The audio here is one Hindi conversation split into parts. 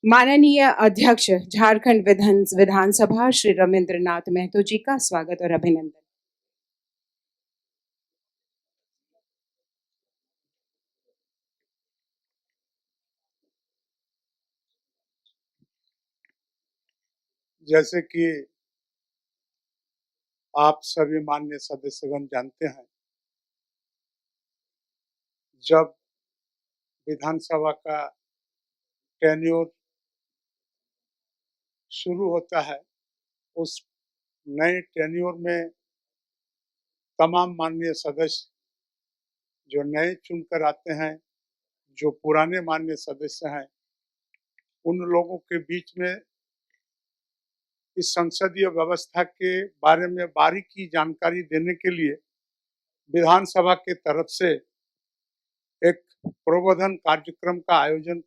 माननीय अध्यक्ष झारखंड विधानसभा श्री रविंद्र नाथ महतो जी का स्वागत और अभिनंदन। जैसे कि आप सभी माननीय सदस्यगण जानते हैं, जब विधानसभा का टेन्योर शुरू होता है, उस नए टेन्योर में तमाम माननीय सदस्य जो नए चुनकर आते हैं, जो पुराने माननीय सदस्य हैं, उन लोगों के बीच में इस संसदीय व्यवस्था के बारे में बारीकी जानकारी देने के लिए विधानसभा के तरफ से एक प्रबोधन कार्यक्रम का आयोजन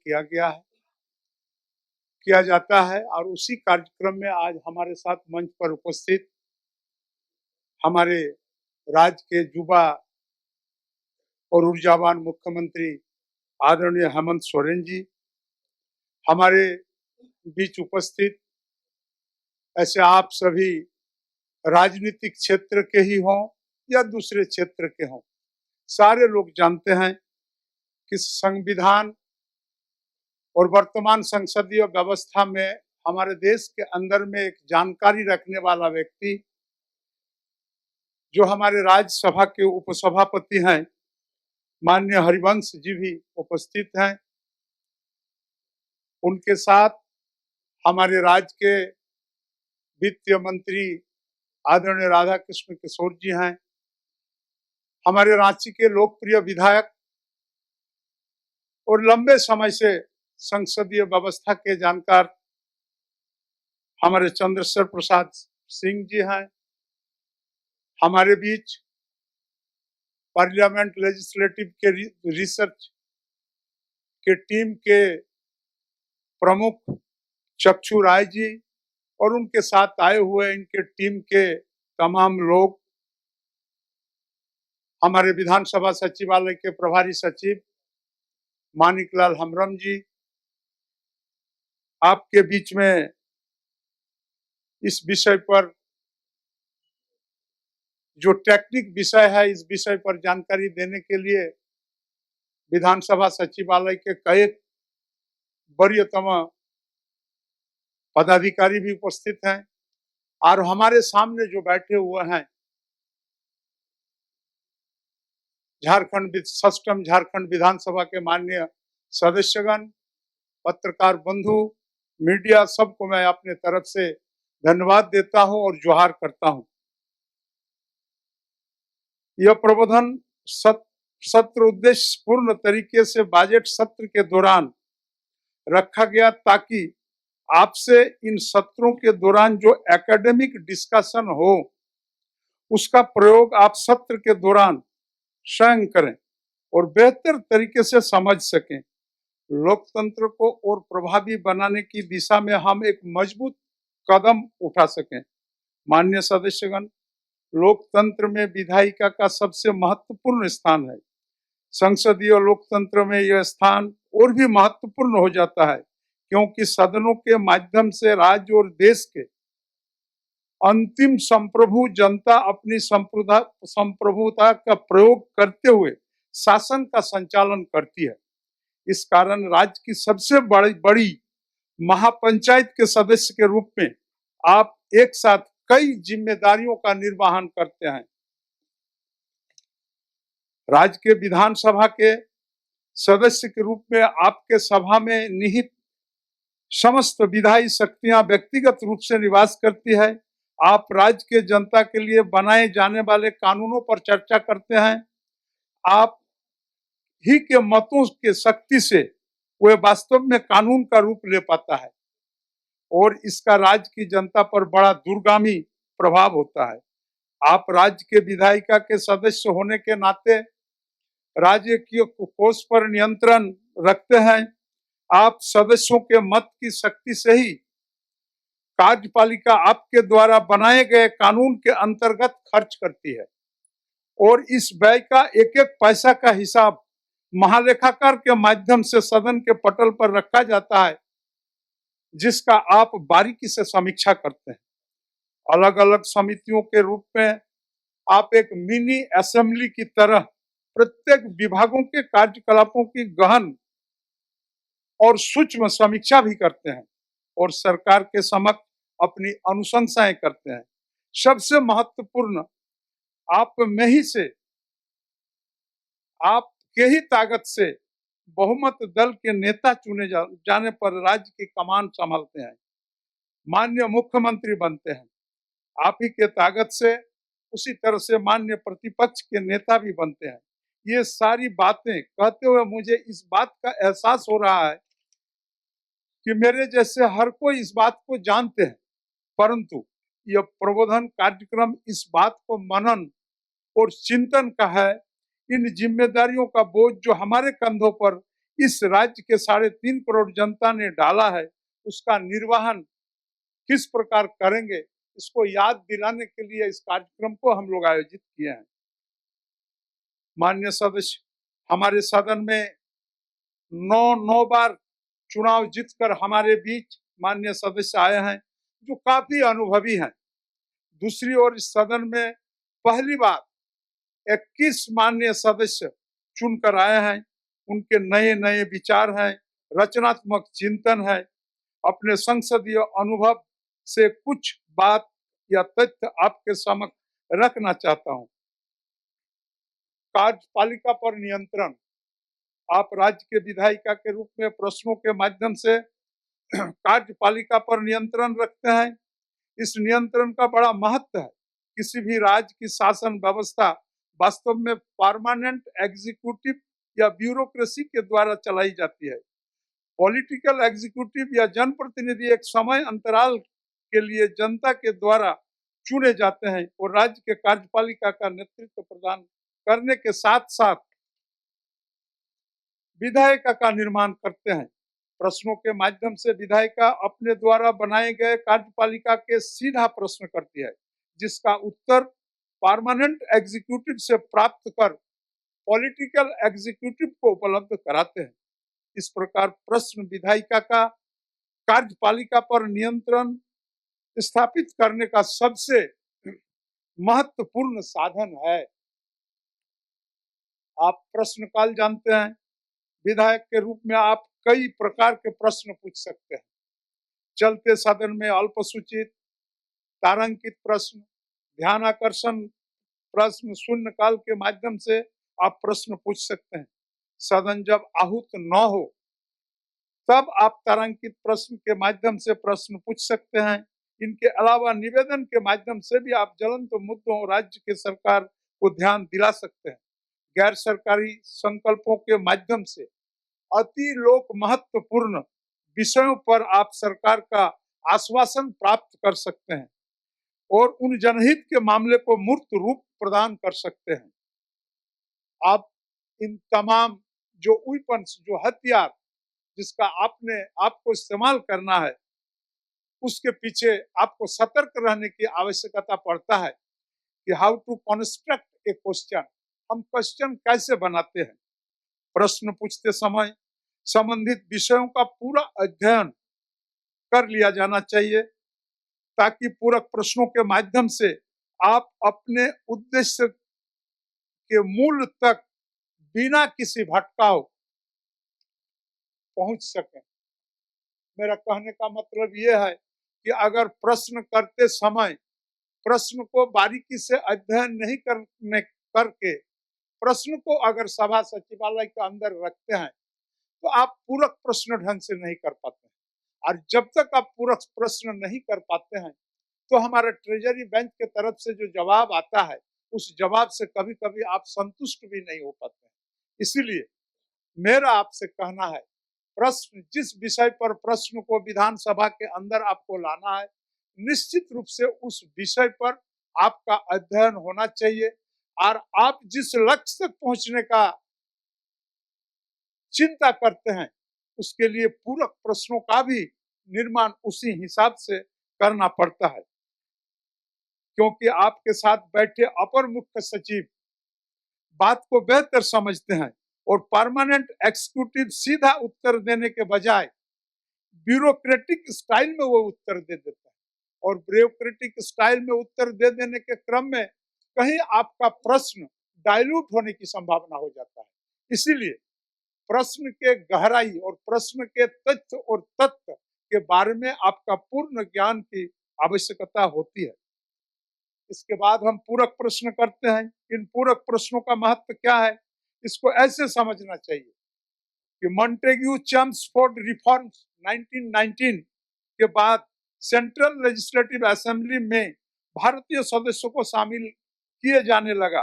किया जाता है और उसी कार्यक्रम में आज हमारे साथ मंच पर उपस्थित हमारे राज्य के युवा और ऊर्जावान मुख्यमंत्री आदरणीय हेमंत सोरेन जी हमारे बीच उपस्थित, ऐसे आप सभी राजनीतिक क्षेत्र के ही हों या दूसरे क्षेत्र के हों, सारे लोग जानते हैं कि संविधान और वर्तमान संसदीय व्यवस्था में हमारे देश के अंदर में एक जानकारी रखने वाला व्यक्ति जो हमारे राज्यसभा के उपसभापति हैं माननीय हरिवंश जी भी उपस्थित हैं। उनके साथ हमारे राज्य के वित्त मंत्री आदरणीय राधा कृष्ण किशोर जी हैं, हमारे रांची के लोकप्रिय विधायक और लंबे समय से संसदीय व्यवस्था के जानकार हमारे चंद्रशेखर प्रसाद सिंह जी हैं। हमारे बीच पार्लियामेंट लेजिस्लेटिव के रिसर्च के टीम के प्रमुख चक्षु राय जी और उनके साथ आए हुए इनके टीम के तमाम लोग, हमारे विधानसभा सचिवालय के प्रभारी सचिव मानिकलाल हमरम जी, आपके बीच में इस विषय पर जो टेक्निक विषय है, इस विषय पर जानकारी देने के लिए विधानसभा सचिवालय के कई वरीयतम पदाधिकारी भी उपस्थित हैं और हमारे सामने जो बैठे हुए हैं झारखंड विधानसभा के माननीय सदस्यगण, पत्रकार बंधु, मीडिया, सबको मैं अपने तरफ से धन्यवाद देता हूं और जोहार करता हूं। यह प्रबोधन सत्र उद्देश्य पूर्ण तरीके से बजट सत्र के दौरान रखा गया ताकि आपसे इन सत्रों के दौरान जो एकेडमिक डिस्कशन हो उसका प्रयोग आप सत्र के दौरान स्वयं करें और बेहतर तरीके से समझ सकें। लोकतंत्र को और प्रभावी बनाने की दिशा में हम एक मजबूत कदम उठा सकें। माननीय सदस्यगण, लोकतंत्र में विधायिका का सबसे महत्वपूर्ण स्थान है। संसदीय लोकतंत्र में यह स्थान और भी महत्वपूर्ण हो जाता है क्योंकि सदनों के माध्यम से राज्य और देश के अंतिम संप्रभु जनता अपनी संप्रभुता का प्रयोग करते हुए शासन का संचालन करती है। इस कारण राज्य की सबसे बड़ी महापंचायत के सदस्य के रूप में आप एक साथ कई जिम्मेदारियों का निर्वहन करते हैं। राज्य के विधानसभा के सदस्य के रूप में आपके सभा में निहित समस्त विधायी शक्तियां व्यक्तिगत रूप से निवास करती है। आप राज्य के जनता के लिए बनाए जाने वाले कानूनों पर चर्चा करते हैं। आप ही के मतों के शक्ति से वह वास्तव में कानून का रूप ले पाता है और इसका राज्य की जनता पर बड़ा दूरगामी प्रभाव होता है। आप राज्य के विधायिका के सदस्य होने के नाते राज्य की कोष पर नियंत्रण रखते हैं। आप सदस्यों के मत की शक्ति से ही कार्यपालिका आपके द्वारा बनाए गए कानून के अंतर्गत खर्च करती है और इस व्यय का एक एक पैसा का हिसाब महालेखाकार के माध्यम से सदन के पटल पर रखा जाता है जिसका आप बारीकी से समीक्षा करते हैं। अलग अलग समितियों के रूप में आप एक मिनी असेंबली की तरह प्रत्येक विभागों के कार्यकलापों की गहन और सूक्ष्म समीक्षा भी करते हैं और सरकार के समक्ष अपनी अनुशंसाएं करते हैं। सबसे महत्वपूर्ण, आप में ही से, आपके ही ताकत से बहुमत दल के नेता चुने जाने पर राज्य की कमान संभालते हैं, माननीय मुख्यमंत्री बनते हैं। आप ही के ताकत से उसी तरह से माननीय प्रतिपक्ष के नेता भी बनते हैं। ये सारी बातें कहते हुए मुझे इस बात का एहसास हो रहा है कि मेरे जैसे हर कोई इस बात को जानते हैं, परंतु यह प्रबोधन कार्यक्रम इस बात को मनन और चिंतन का है। इन जिम्मेदारियों का बोझ जो हमारे कंधों पर इस राज्य के 3.5 करोड़ जनता ने डाला है, उसका निर्वहन किस प्रकार करेंगे, इसको याद दिलाने के लिए इस कार्यक्रम को हम लोग आयोजित किए हैं। माननीय सदस्य, हमारे सदन में 9 बार चुनाव जीतकर हमारे बीच माननीय सदस्य आए हैं, जो काफी अनुभवी हैं। दूसरी ओर इस सदन में पहली बार 21 माननीय सदस्य चुनकर आए हैं। उनके नए नए विचार हैं, रचनात्मक चिंतन है। अपने संसदीय अनुभव से कुछ बात या तथ्य आपके समक्ष रखना चाहता हूं। कार्यपालिका पर नियंत्रण, आप राज्य के विधायिका के रूप में प्रश्नों के माध्यम से कार्यपालिका पर नियंत्रण रखते हैं। इस नियंत्रण का बड़ा महत्व है। किसी भी राज्य की शासन व्यवस्था वास्तव में परमानेंट एग्जीक्यूटिव या ब्यूरोक्रेसी के द्वारा चलाई जाती है। पॉलिटिकल एग्जीक्यूटिव या जनप्रतिनिधि एक समय अंतराल के लिए जनता के द्वारा चुने जाते हैं और राज्य के कार्यपालिका का नेतृत्व प्रदान करने के साथ साथ विधायिका का निर्माण करते हैं। प्रश्नों के माध्यम से विधायिका अपने द्वारा बनाए गए कार्यपालिका के सीधा प्रश्न करती है, जिसका उत्तर परमानेंट एग्जीक्यूटिव से प्राप्त कर पॉलिटिकल एग्जीक्यूटिव को उपलब्ध कराते हैं। इस प्रकार प्रश्न विधायिका का कार्यपालिका पर नियंत्रण स्थापित करने का सबसे महत्वपूर्ण साधन है। आप प्रश्नकाल जानते हैं। विधायक के रूप में आप कई प्रकार के प्रश्न पूछ सकते हैं। चलते सदन में अल्पसूचित, तारांकित प्रश्न, ध्यान आकर्षण प्रश्न, शून्यकाल के माध्यम से आप प्रश्न पूछ सकते हैं। सदन जब आहूत न हो तब आप तारांकित प्रश्न के माध्यम से प्रश्न पूछ सकते हैं। इनके अलावा निवेदन के माध्यम से भी आप ज्वलंत मुद्दों राज्य के सरकार को ध्यान दिला सकते हैं। गैर सरकारी संकल्पों के माध्यम से अति लोक महत्वपूर्ण विषयों पर आप सरकार का आश्वासन प्राप्त कर सकते हैं और उन जनहित के मामले को मूर्त रूप प्रदान कर सकते हैं। आप इन तमाम जो वेपन्स, जो हथियार जिसका आपको इस्तेमाल करना है, उसके पीछे आपको सतर्क रहने की आवश्यकता पड़ता है कि how to construct a question, हम क्वेश्चन कैसे बनाते हैं। प्रश्न पूछते समय संबंधित विषयों का पूरा अध्ययन कर लिया जाना चाहिए, ताकि पूरक प्रश्नों के माध्यम से आप अपने उद्देश्य के मूल तक बिना किसी भटकाव पहुंच सकें। मेरा कहने का मतलब यह है कि अगर प्रश्न करते समय प्रश्न को बारीकी से अध्ययन नहीं करके प्रश्न को अगर सभा सचिवालय के अंदर रखते हैं, तो आप पूरक प्रश्न ढंग से नहीं कर पाते हैं। और जब तक आप पूरक प्रश्न नहीं कर पाते हैं, तो हमारा ट्रेजरी बैंक के तरफ से जो जवाब आता है, उस जवाब से कभी कभी आप संतुष्ट भी नहीं हो पाते हैं। इसीलिए मेरा आपसे कहना है, प्रश्न, जिस विषय पर प्रश्न को विधानसभा के अंदर आपको लाना है, निश्चित रूप से उस विषय पर आपका अध्ययन होना चाहिए और आप जिस लक्ष्य तक पहुंचने का चिंता करते हैं, उसके लिए पूरक प्रश्नों का भी निर्माण उसी हिसाब से करना पड़ता है। क्योंकि आपके साथ बैठे अपर मुख्य सचिव बात को बेहतर समझते हैं और परमानेंट एग्जीक्यूटिव सीधा उत्तर देने के बजाय ब्यूरोक्रेटिक स्टाइल में वो उत्तर दे देता है, और ब्यूरोक्रेटिक स्टाइल में उत्तर दे देने के क्रम में कहीं आपका प्रश्न डाइल्यूट होने की संभावना हो जाता है। इसीलिए प्रश्न के गहराई और प्रश्न के तथ्य और तत्व के बारे में आपका पूर्ण ज्ञान की आवश्यकता होती है। इसके बाद हम पूरक प्रश्न करते हैं। इन पूरक प्रश्नों का महत्व क्या है, इसको ऐसे समझना चाहिए कि मॉन्टेग्यू चेम्सफोर्ड रिफॉर्म्स 1919 के बाद सेंट्रल लेजिस्लेटिव असेंबली में भारतीय सदस्यों को शामिल किए जाने लगा,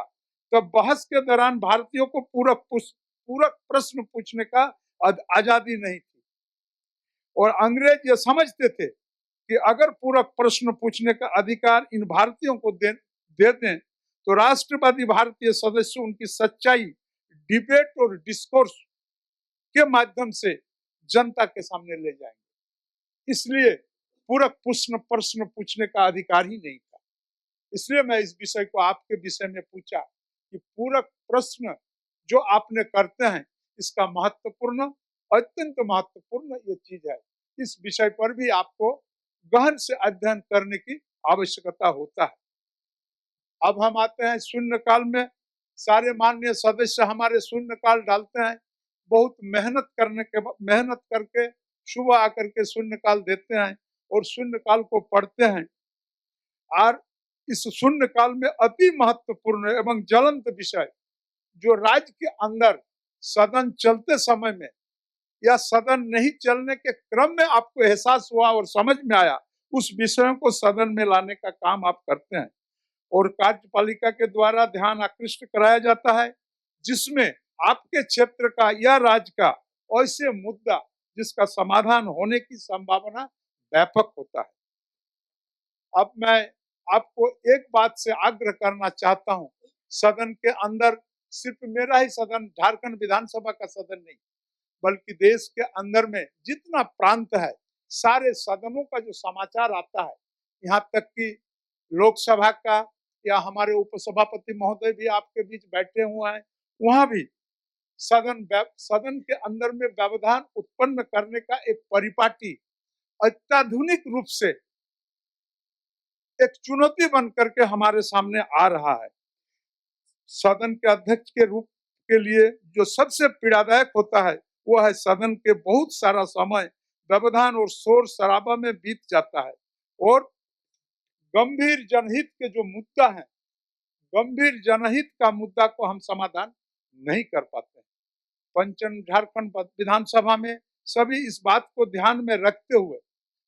तब बहस के दौरान भारतीयों को पूरक प्रश्न पूछने का आजादी नहीं थी, और अंग्रेज ये समझते थे कि अगर पूरक प्रश्न पूछने का अधिकार इन भारतीयों को दे दें तो राष्ट्रवादी भारतीय सदस्य उनकी सच्चाई डिबेट और डिस्कोर्स के माध्यम से जनता के सामने ले जाएंगे। इसलिए पूरक प्रश्न पूछने का अधिकार ही नहीं था। इसलिए मैं इस विषय को आपके विषय में पूछा कि पूरक प्रश्न जो आपने करते हैं इसका महत्वपूर्ण, अत्यंत महत्वपूर्ण ये चीज है। इस विषय पर भी आपको गहन से अध्ययन करने की आवश्यकता होता है। अब हम आते हैं शून्यकाल में। सारे माननीय सदस्य हमारे शून्यकाल डालते हैं, बहुत मेहनत करके सुबह आकर के शून्यकाल देते हैं और शून्यकाल को पढ़ते हैं। और इस शून्यकाल में अति महत्वपूर्ण एवं ज्वलंत विषय जो राज्य के अंदर सदन चलते समय में या सदन नहीं चलने के क्रम में आपको एहसास हुआ और समझ में आया, उस विषयों को सदन में लाने का काम आप करते हैं, और कार्यपालिका के द्वारा ध्यान आकृष्ट कराया जाता है जिसमें आपके क्षेत्र का या राज्य का ऐसे मुद्दा जिसका समाधान होने की संभावना व्यापक होता है। अब मैं आपको एक बात से आग्रह करना चाहता हूं, सदन के अंदर सिर्फ मेरा ही सदन, झारखंड विधानसभा का सदन नहीं, बल्कि देश के अंदर में जितना प्रांत है सारे सदनों का जो समाचार आता है, यहाँ तक कि लोकसभा का या हमारे उपसभापति महोदय भी आपके बीच बैठे हुए हैं, वहां भी सदन के अंदर में व्यवधान उत्पन्न करने का एक परिपाटी अत्याधुनिक रूप से एक चुनौती बन करके हमारे सामने आ रहा है। सदन के अध्यक्ष के रूप के लिए जो सबसे पीड़ादायक होता है वो है सदन के बहुत सारा समय व्यवधान और शोर शराबा में बीत जाता है, और गंभीर जनहित के जो मुद्दा है, गंभीर जनहित का मुद्दा को हम समाधान नहीं कर पाते हैं। पंचन झारखंड विधानसभा में सभी इस बात को ध्यान में रखते हुए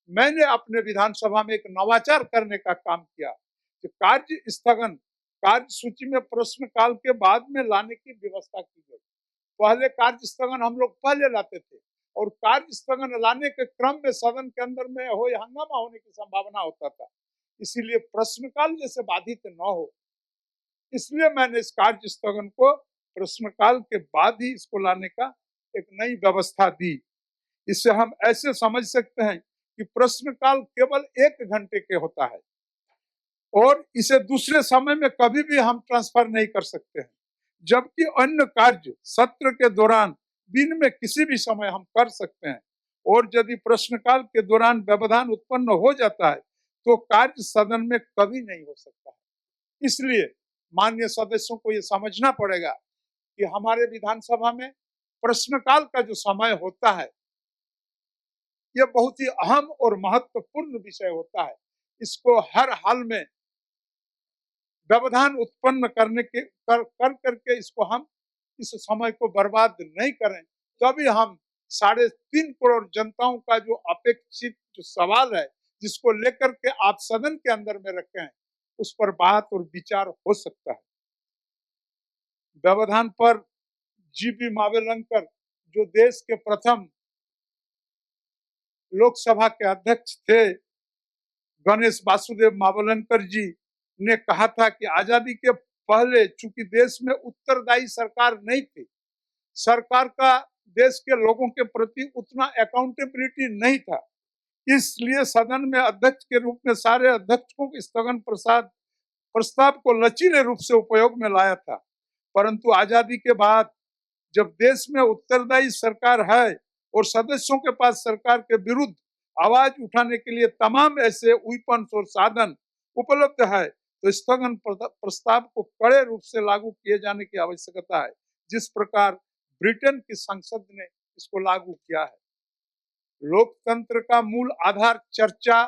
मैंने अपने विधानसभा में एक नवाचार करने का काम किया कि कार्य सूची में प्रश्न काल के बाद में लाने की व्यवस्था की गई। पहले कार्य स्थगन हम लोग पहले लाते थे, और कार्य स्थगन लाने के क्रम में सदन के अंदर में हंगामा होने की संभावना होता था, इसीलिए प्रश्नकाल जैसे बाधित न हो, इसलिए मैंने इस कार्य स्थगन को प्रश्नकाल के बाद ही इसको लाने का एक नई व्यवस्था दी। इससे हम ऐसे समझ सकते हैं कि प्रश्नकाल केवल 1 घंटे के होता है और इसे दूसरे समय में कभी भी हम ट्रांसफर नहीं कर सकते हैं, जबकि अन्य कार्य सत्र के दौरान दिन में किसी भी समय हम कर सकते हैं, और यदि प्रश्नकाल के दौरान व्यवधान उत्पन्न हो जाता है तो कार्य सदन में कभी नहीं हो सकता है। इसलिए माननीय सदस्यों को ये समझना पड़ेगा कि हमारे विधानसभा में प्रश्नकाल का जो समय होता है ये बहुत ही अहम और महत्वपूर्ण विषय होता है। इसको हर हाल में व्यवधान उत्पन्न करके इसको हम इस समय को बर्बाद नहीं करें, तभी हम 3.5 करोड़ जनताओं का जो अपेक्षित जो सवाल है जिसको लेकर के आप सदन के अंदर में रखे हैं उस पर बात और विचार हो सकता है। व्यवधान पर जीबी मावेलंकर जो देश के प्रथम लोकसभा के अध्यक्ष थे, गणेश वासुदेव मावलंकर जी ने कहा था कि आजादी के पहले चूंकि देश में उत्तरदायी सरकार नहीं थी, सरकार का देश के लोगों के प्रति उतना अकाउंटेबिलिटी नहीं था, इसलिए सदन में अध्यक्ष के रूप में सारे अध्यक्षों के स्थगन प्रस्ताव को लचीले रूप से उपयोग में लाया था। परंतु आजादी के बाद जब देश में उत्तरदायी सरकार है और सदस्यों के पास सरकार के विरुद्ध आवाज उठाने के लिए तमाम ऐसे वेपन्स और साधन उपलब्ध है, तो स्थगन प्रस्ताव को कड़े रूप से लागू किए जाने की आवश्यकता है, जिस प्रकार ब्रिटेन की संसद ने इसको लागू किया है। लोकतंत्र का मूल आधार चर्चा,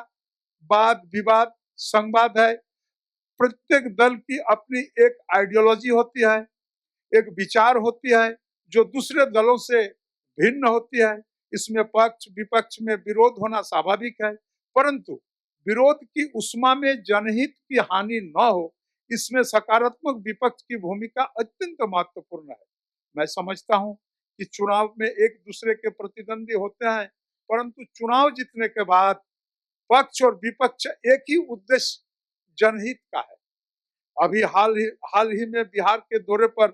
वाद विवाद, संवाद है। प्रत्येक दल की अपनी एक आइडियोलॉजी होती है, एक विचार होती है जो दूसरे दलों से भिन्न होती है। इसमें पक्ष विपक्ष में विरोध होना स्वाभाविक है, परंतु विरोध की उष्मा में जनहित की हानि न हो, इसमें सकारात्मक विपक्ष की भूमिका अत्यंत महत्वपूर्ण है। मैं समझता हूं कि चुनाव में एक दूसरे के प्रतिद्वंदी होते हैं, परंतु चुनाव जीतने के बाद पक्ष और विपक्ष एक ही उद्देश्य जनहित का है। अभी हाल ही में बिहार के दौरे पर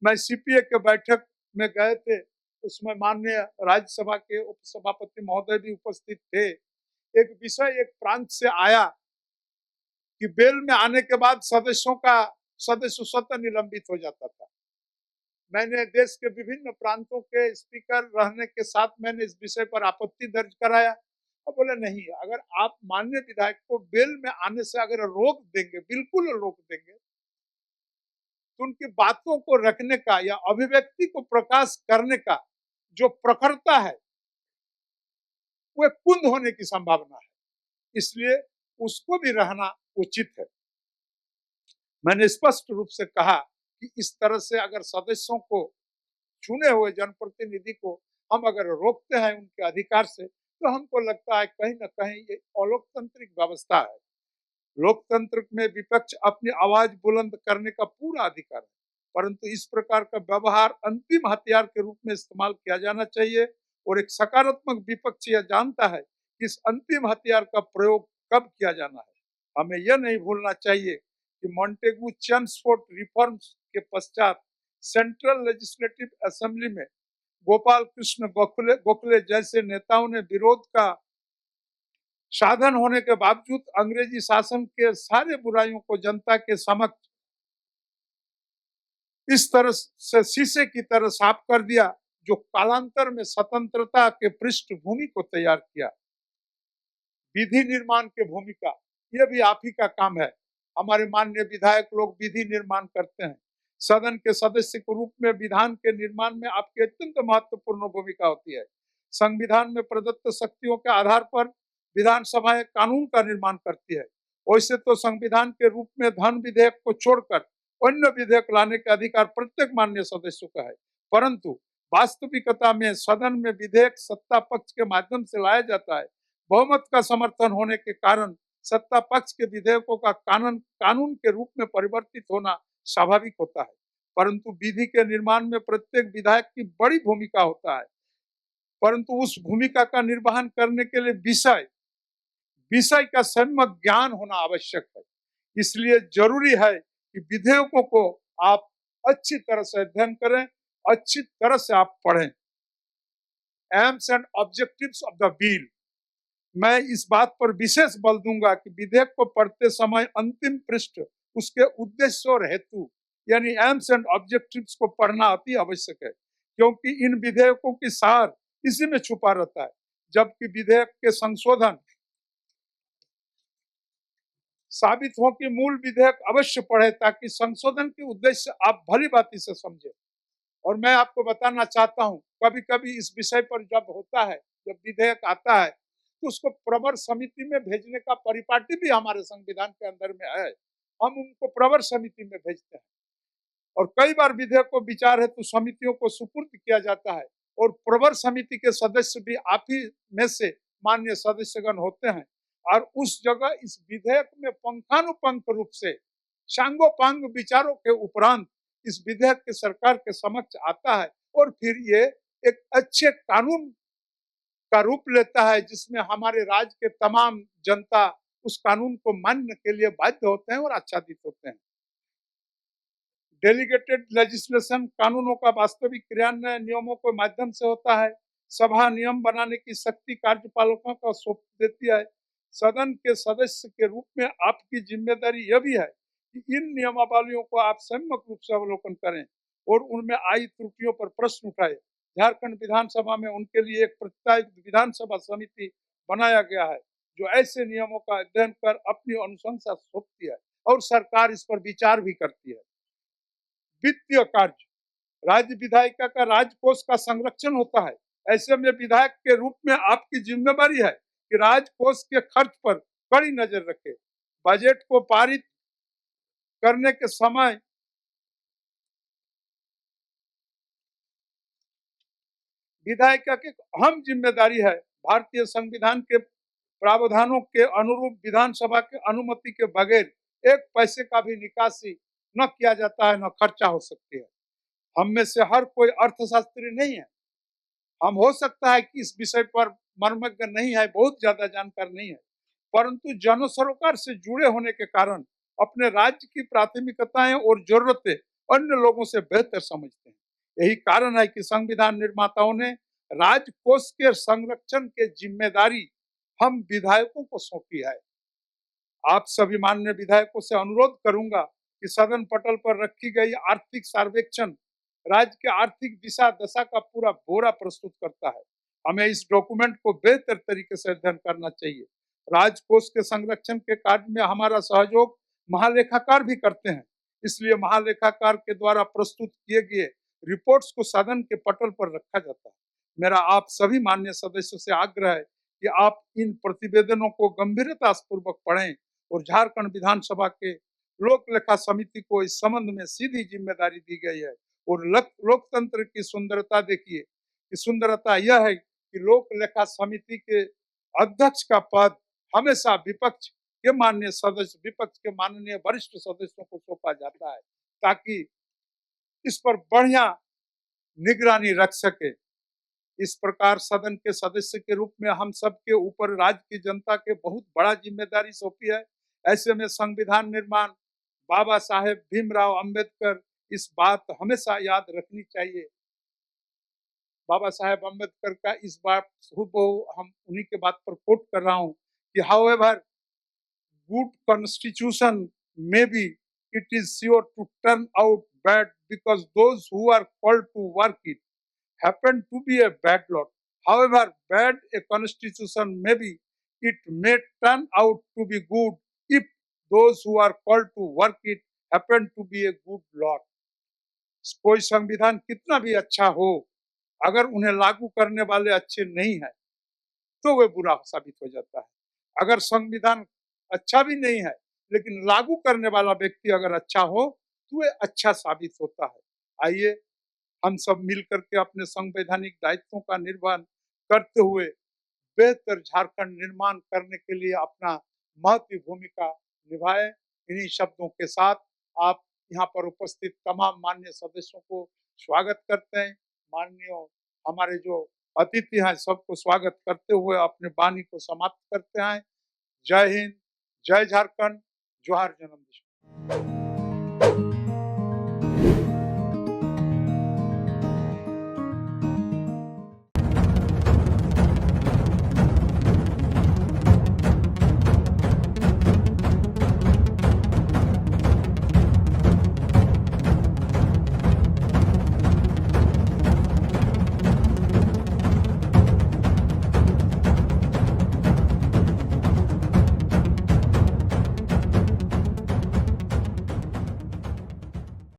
मैं सीपीए के बैठक में गए थे, उसमें माननीय राज्यसभा के उपसभापति महोदय भी उपस्थित थे। एक विषय एक प्रांत से आया कि बेल में आने के बाद सदस्य स्वतः निलंबित हो जाता था। मैंने देश के विभिन्न प्रांतों के स्पीकर रहने के साथ मैंने इस विषय पर आपत्ति दर्ज कराया और बोले नहीं, अगर आप माननीय विधायक को बेल में आने से अगर रोक देंगे, बिल्कुल रोक देंगे, तो उनकी बातों को रखने का या अभिव्यक्ति को प्रकाश करने का जो प्रखरता है वो कुंद होने की संभावना है, इसलिए उसको भी रहना उचित है। मैंने स्पष्ट रूप से कहा कि इस तरह से अगर सदस्यों को, चुने हुए जनप्रतिनिधि को हम अगर रोकते हैं उनके अधिकार से, तो हमको लगता है कहीं ना कहीं ये अलोकतांत्रिक व्यवस्था है। लोकतंत्र में विपक्ष अपनी आवाज बुलंद करने का पूरा अधिकार है, परंतु इस प्रकार का व्यवहार अंतिम हथियार के रूप में इस्तेमाल किया जाना चाहिए और एक सकारात्मक विपक्ष यह जानता है कि इस अंतिम हथियार का प्रयोग कब किया जाना है। हमें यह नहीं भूलना चाहिए कि मॉन्टेगू चेम्सफोर्ड रिफॉर्म्स के पश्चात सेंट्रल लेजिस्लेटिव असेंबली में गोपाल कृष्ण गोखले जैसे नेताओं ने विरोध का साधन होने के बावजूद अंग्रेजी शासन के सारे बुराइयों को जनता के समक्ष इस तरह से शीशे की तरह साफ कर दिया, जो कालांतर में स्वतंत्रता के पृष्ठभूमि को तैयार किया। विधि निर्माण की भूमिका यह भी आप ही का काम है। हमारे माननीय विधायक लोग विधि निर्माण करते हैं। सदन के सदस्य के रूप में विधान के निर्माण में आपकी अत्यंत महत्वपूर्ण भूमिका होती है। संविधान में प्रदत्त शक्तियों के आधार पर विधानसभा एक कानून का निर्माण करती है। वैसे तो संविधान के रूप में धन विधेयक को छोड़कर अन्य विधेयक लाने का अधिकार प्रत्येक माननीय सदस्यों का है, परंतु वास्तविकता में सदन में विधेयक सत्ता पक्ष के माध्यम से लाया जाता है। बहुमत का समर्थन होने के कारण सत्ता पक्ष के विधेयकों का कानून के रूप में परिवर्तित होना स्वाभाविक होता है, परंतु विधि के निर्माण में प्रत्येक विधायक की बड़ी भूमिका होता है। परंतु उस भूमिका का निर्वहन करने के लिए विषय का सम्यक ज्ञान होना आवश्यक है। इसलिए जरूरी है कि विधेयकों को आप अच्छी तरह से अध्ययन करें, अच्छी तरह से आप पढ़ें। AIIMS and objectives of the bill, मैं इस बात पर विशेष बल दूंगा कि विधेयक को पढ़ते समय अंतिम पृष्ठ उसके उद्देश्य और हेतु यानी एम्स एंड ऑब्जेक्टिव्स को पढ़ना अति आवश्यक है, क्योंकि इन विधेयकों की सार इसी में छुपा रहता है। जबकि विधेयक के संशोधन साबित हो कि मूल विधेयक अवश्य पढ़े ताकि संशोधन के उद्देश्य आप भली भांति से समझे। और मैं आपको बताना चाहता हूं, कभी कभी इस विषय पर जब होता है, जब विधेयक आता है, तो उसको प्रवर समिति में भेजने का परिपाटी भी हमारे संविधान के अंदर में है। हम उनको प्रवर समिति में भेजते हैं और कई बार विधेयक को विचार हेतु समितियों को सुपुर्द किया जाता है और प्रवर समिति के सदस्य भी आप ही में से माननीय सदस्यगण होते हैं। और उस जगह इस विधेयक में पंखानुपंख रूप से सांगोपांग विचारों के उपरांत इस विधेयक के सरकार के समक्ष आता है और फिर ये एक अच्छे कानून का रूप लेता है, जिसमें हमारे राज्य के तमाम जनता उस कानून को मानने के लिए बाध्य होते हैं और आच्छादित होते हैं। डेलीगेटेड लेजिस्लेशन कानूनों का वास्तविक क्रियान्वयन नियमों के माध्यम से होता है। सभा नियम बनाने की शक्ति कार्यपालकों को सौंप देती है। सदन के सदस्य के रूप में आपकी जिम्मेदारी यह भी है कि इन नियमावलियों को आप सम्यक रूप से अवलोकन करें और उनमें आई त्रुटियों पर प्रश्न उठाए। झारखंड विधानसभा में उनके लिए एक प्रत्याशित विधानसभा समिति बनाया गया है जो ऐसे नियमों का अध्ययन कर अपनी अनुशंसा सौंपती है और सरकार इस पर विचार भी करती है। वित्तीय कार्य, राज्य विधायिका का राजकोष का संरक्षण होता है। ऐसे में विधायक के रूप में आपकी जिम्मेदारी है कि राजकोष के खर्च पर कड़ी नजर रखे। बजट को पारित करने के समय विधायिका की अहम जिम्मेदारी है भारतीय संविधान के प्रावधानों के अनुरूप विधानसभा के अनुमति के बगैर एक पैसे का भी निकासी न किया जाता है, न खर्चा हो सकती है। हम में से हर कोई अर्थशास्त्री नहीं है। हम हो सकता है कि इस विषय पर मर्मज्ञ नहीं है, बहुत ज्यादा जानकार नहीं है, परंतु जन सरोकार से जुड़े होने के कारण अपने राज्य की प्राथमिकताएं और जरूरतें अन्य लोगों से बेहतर समझते हैं। यही कारण है कि संविधान निर्माताओं ने राजकोष के संरक्षण की जिम्मेदारी हम विधायकों को सौंपी है। आप सभी माननीय विधायकों से अनुरोध करूंगा कि सदन पटल पर रखी गई आर्थिक सर्वेक्षण राज्य के आर्थिक दिशा दशा का पूरा ब्यौरा प्रस्तुत करता है। हमें इस डॉक्यूमेंट को बेहतर तरीके से अध्ययन करना चाहिए। राजकोष के संरक्षण के कार्य में हमारा सहयोग महालेखाकार भी करते हैं, इसलिए महालेखाकार के द्वारा प्रस्तुत किए गए रिपोर्ट्स को सदन के पटल पर रखा जाता है। मेरा आप सभी माननीय सदस्यों से आग्रह है कि आप इन प्रतिवेदनों को गंभीरता पूर्वक पढ़ें और झारखंड विधानसभा के लोक लेखा समिति को इस संबंध में सीधी जिम्मेदारी दी गई है। और लोकतंत्र की सुंदरता देखिए कि सुंदरता यह है कि लोक लेखा समिति के अध्यक्ष का पद हमेशा विपक्ष के माननीय वरिष्ठ सदस्यों को सौंपा जाता है, ताकि इस पर बढ़िया निगरानी रख सके। इस प्रकार सदन के सदस्य के रूप में हम सब के ऊपर राज्य की जनता के बहुत बड़ा जिम्मेदारी सौंपी है। ऐसे में संविधान निर्माण बाबा साहेब भीमराव अंबेडकर, इस बात हमेशा याद रखनी चाहिए। बाबा साहेब अंबेडकर का इस बात हम उन्हीं के बात पर कोट कर रहा हूं कि however good constitution may be, it is sure to turn out bad because those who are called to work it happen to be a bad lot. However bad a constitution may be, it may turn out to be good if those who are called to work it happen to be a good lot. कोई संविधान कितना भी अच्छा हो, अगर उन्हें लागू करने वाले अच्छे नहीं है तो वह बुरा साबित हो जाता है। अगर संविधान अच्छा भी नहीं है लेकिन लागू करने वाला व्यक्ति अगर अच्छा हो तो वह अच्छा साबित होता है। आइए हम सब मिलकर के अपने संवैधानिक दायित्वों का निर्वहन करते हुए बेहतर झारखंड निर्माण करने के लिए अपना महत्वपूर्ण भूमिका निभाएं। इन्हीं शब्दों के साथ आप यहाँ पर उपस्थित तमाम माननीय सदस्यों को स्वागत करते हैं। माननीय हमारे जो अतिथि हैं सबको स्वागत करते हुए अपने वाणी को समाप्त करते हैं। जय हिंद, जय झारखंड, जोहार जन्मदिन।